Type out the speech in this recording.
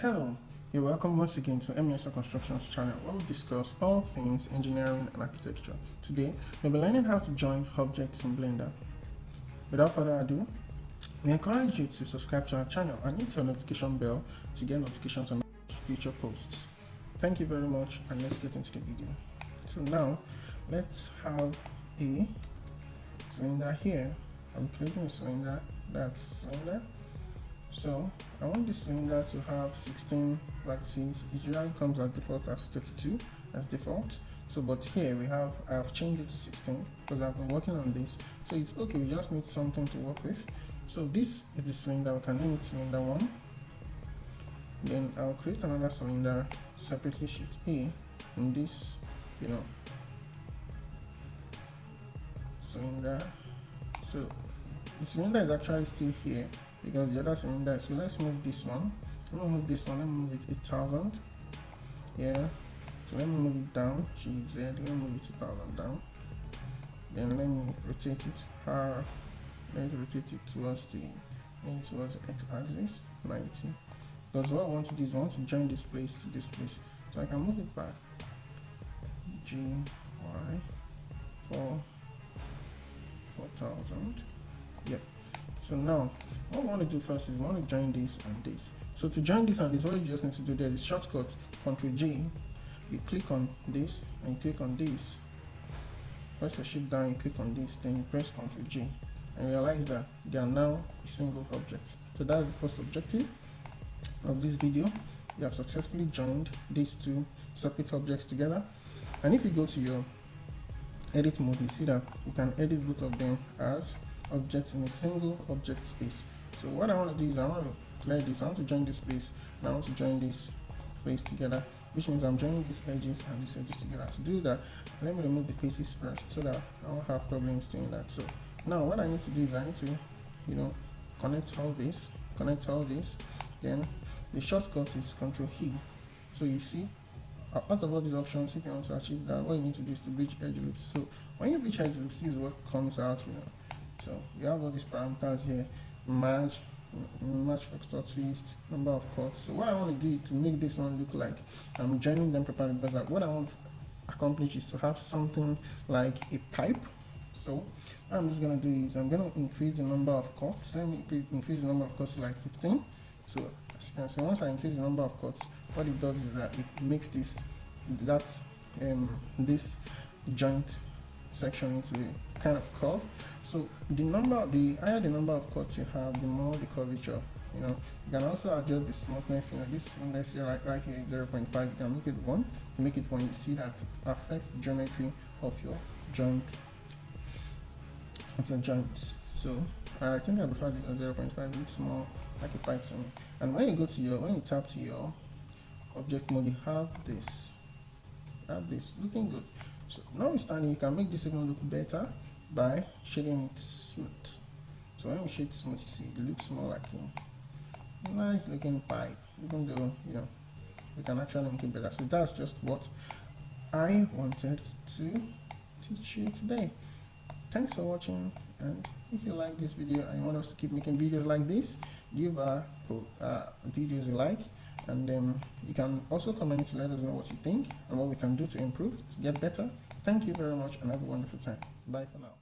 Hello, you're welcome once again to MESO Constructions channel where we discuss all things engineering and architecture. Today, we'll be learning how to join objects in Blender. Without further ado, we encourage you to subscribe to our channel and hit your notification bell to get notifications on future posts. Thank you very much, and let's get into the video. So now, let's have a cylinder here. I'm creating a cylinder, that's cylinder. So I want this cylinder to have 16 vertices. It usually comes as default as 32 as default. So but here I have changed it to 16 because I've been working on this. So it's okay, we just need something to work with. So this is the cylinder. We can name it cylinder 1. Then I'll create another cylinder separately, shift A in this, cylinder. So the cylinder is actually still here because the other cylinder. So let's move this one. Let me move this one. Let me move it 8,000. Yeah. So let me move it down. GZ. Let me move it 2,000 down. Then let me rotate it. Let's rotate it towards the x-axis 90. Because what I want to do is I want to join this place to this place. So I can move it back. G Y 4,000. Yep. So now what we want to do first is we want to join this and this. So to join this and this, what you just need to do there is shortcut Ctrl J. You click on this and you click on this. Press your shift down, you click on this, then you press Ctrl J and realize that they are now a single object. So that's the first objective of this video. You have successfully joined these two separate objects together. And if you go to your edit mode, you see that you can edit both of them as objects in a single object space. So what I want to do is I want to clear this. I want to join this place and I want to join this place together, which means I'm joining these edges and these edges together. To do that, let me remove the faces first so that I won't have problems doing that. So now what I need to do is I need to connect all this. Then the shortcut is Ctrl E. So you see, out of all these options, if you want to achieve that, what you need to do is to bridge edge loops. So when you bridge edge loops, this is what comes out. So you have all these parameters here: match vector twist, number of cuts. So what I want to do is to make this one look like I'm joining them properly, because what I want to accomplish is to have something like a pipe. So what I'm just going to do is I'm going to increase the number of cuts. Let me increase the number of cuts to like 15. So as you can see, once I increase the number of cuts, what it does is that it makes this joint section into a kind of curve. So the higher the number of cuts you have, the more the curvature. You can also adjust the smoothness. This smoothness here right here is 0.5. You can make it 1. To make it 1, you see that it affects the geometry of your joint. So I think I prefer the 0.5. It looks more like a pipe to me. And when you tap to your object mode, you have this looking good. So now you can make this even look better by shading it smooth. So when we shade smooth, you see it looks more like a nice looking pipe, even though we can actually make it better. So that's just what I wanted to teach you today. Thanks for watching, and if you like this video and you want us to keep making videos like this, give our videos a like, and you can also comment to let us know what you think and what we can do to improve, to get better. Thank you very much, and have a wonderful time. Bye for now.